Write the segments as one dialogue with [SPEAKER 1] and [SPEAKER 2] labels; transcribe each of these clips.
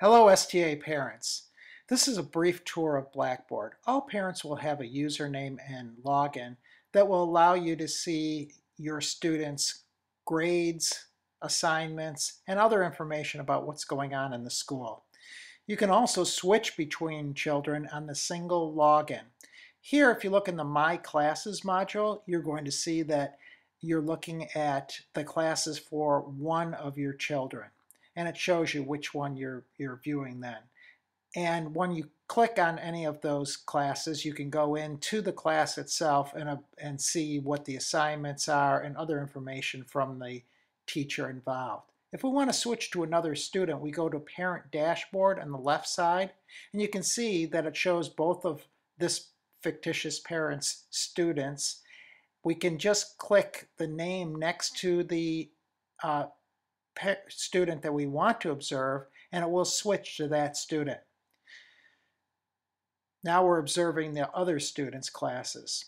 [SPEAKER 1] Hello, STA parents. This is a brief tour of Blackboard. All parents will have a username and login that will allow you to see your students' grades, assignments, and other information about what's going on in the school. You can also switch between children on the single login. Here, if you look in the My Classes module, you're going to see that you're looking at the classes for one of your children, and it shows you which one you're viewing then. And when you click on any of those classes, you can go into the class itself and see what the assignments are and other information from the teacher involved. If we want to switch to another student, we go to Parent Dashboard on the left side, and you can see that it shows both of this fictitious parent's students. We can just click the name next to the student that we want to observe, and it will switch to that student. Now we're observing the other students' classes.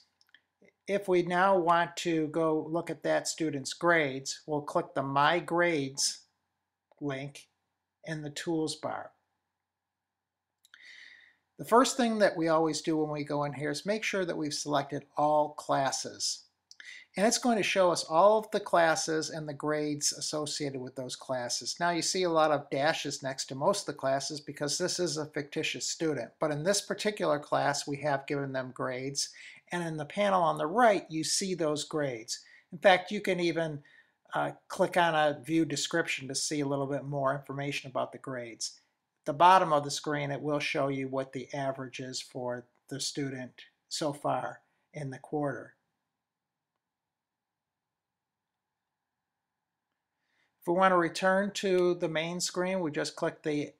[SPEAKER 1] If we now want to go look at that student's grades, we'll click the My Grades link in the Tools bar. The first thing that we always do when we go in here is make sure that we've selected all classes. And it's going to show us all of the classes and the grades associated with those classes. Now you see a lot of dashes next to most of the classes because this is a fictitious student. But in this particular class, we have given them grades. And in the panel on the right, you see those grades. In fact, you can even click on a view description to see a little bit more information about the grades. At the bottom of the screen, it will show you what the average is for the student so far in the quarter. If we want to return to the main screen, we just click the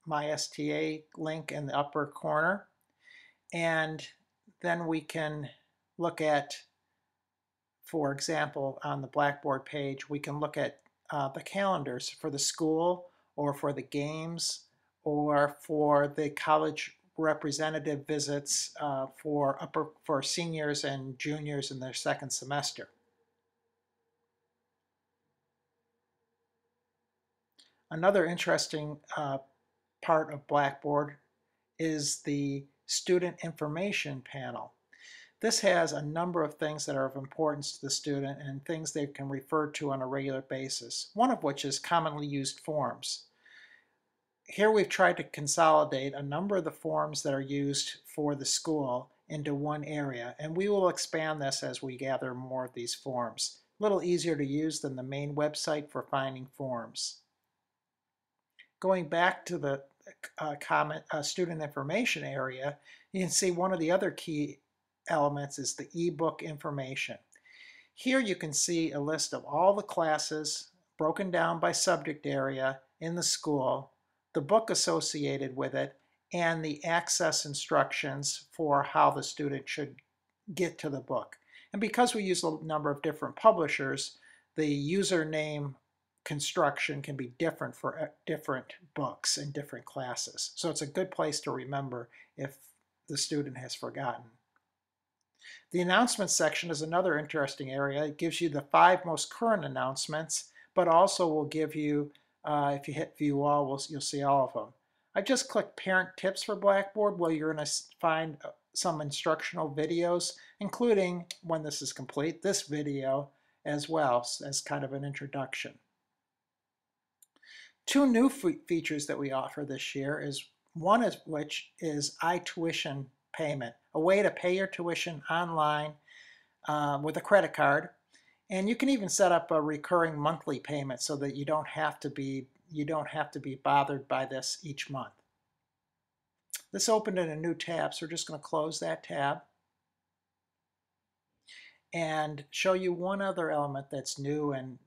[SPEAKER 1] My STA link in the upper corner, and then we can look at, for example, on the Blackboard page, we can look at the calendars for the school or for the games or for the college representative visits for seniors and juniors in their second semester. Another interesting part of Blackboard is the student information panel. This has a number of things that are of importance to the student and things they can refer to on a regular basis, one of which is commonly used forms. Here we've tried to consolidate a number of the forms that are used for the school into one area, and we will expand this as we gather more of these forms. A little easier to use than the main website for finding forms. Going back to the student information area, you can see one of the other key elements is the ebook information. Here you can see a list of all the classes broken down by subject area in the school, the book associated with it, and the access instructions for how the student should get to the book. And because we use a number of different publishers, the username construction can be different for different books and different classes. So it's a good place to remember if the student has forgotten. The announcements section is another interesting area. It gives you the 5 most current announcements, but also will give you, if you hit view all, you'll see all of them. I just clicked Parent Tips for Blackboard, where you're going to find some instructional videos, including, when this is complete, this video as well as kind of an introduction. 2 new features that we offer this year is one of which is iTuition payment, a way to pay your tuition online with a credit card, and you can even set up a recurring monthly payment so that you don't have to be bothered by this each month. This opened in a new tab, so we're just going to close that tab and show you one other element that's new and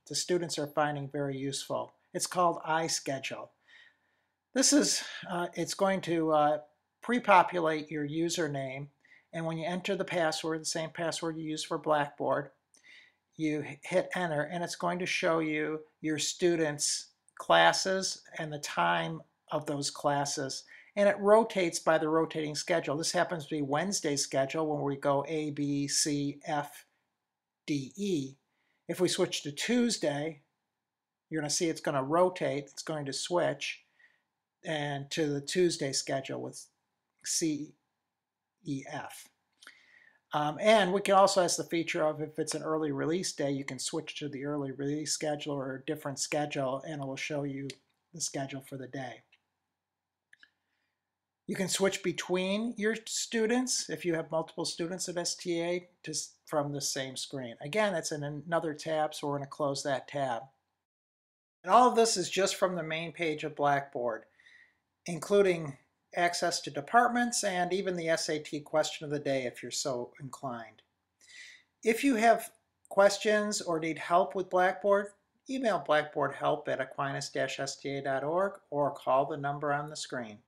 [SPEAKER 1] the students are finding very useful. It's called iSchedule. This is, it's going to pre-populate your username, and when you enter the password, the same password you use for Blackboard, you hit enter, and it's going to show you your students' classes and the time of those classes, and it rotates by the rotating schedule. This happens to be Wednesday's schedule when we go A, B, C, F, D, E. If we switch to Tuesday, you're going to see it's going to rotate, it's going to switch. and to the Tuesday schedule with CEF. And we can also have the feature of if it's an early release day, you can switch to the early release schedule or a different schedule, and it will show you the schedule for the day. You can switch between your students if you have multiple students at STA from the same screen. Again, it's in another tab, so we're going to close that tab. And all of this is just from the main page of Blackboard, including access to departments and even the SAT question of the day if you're so inclined. If you have questions or need help with Blackboard, email Blackboard help at aquinas-sta.org or call the number on the screen.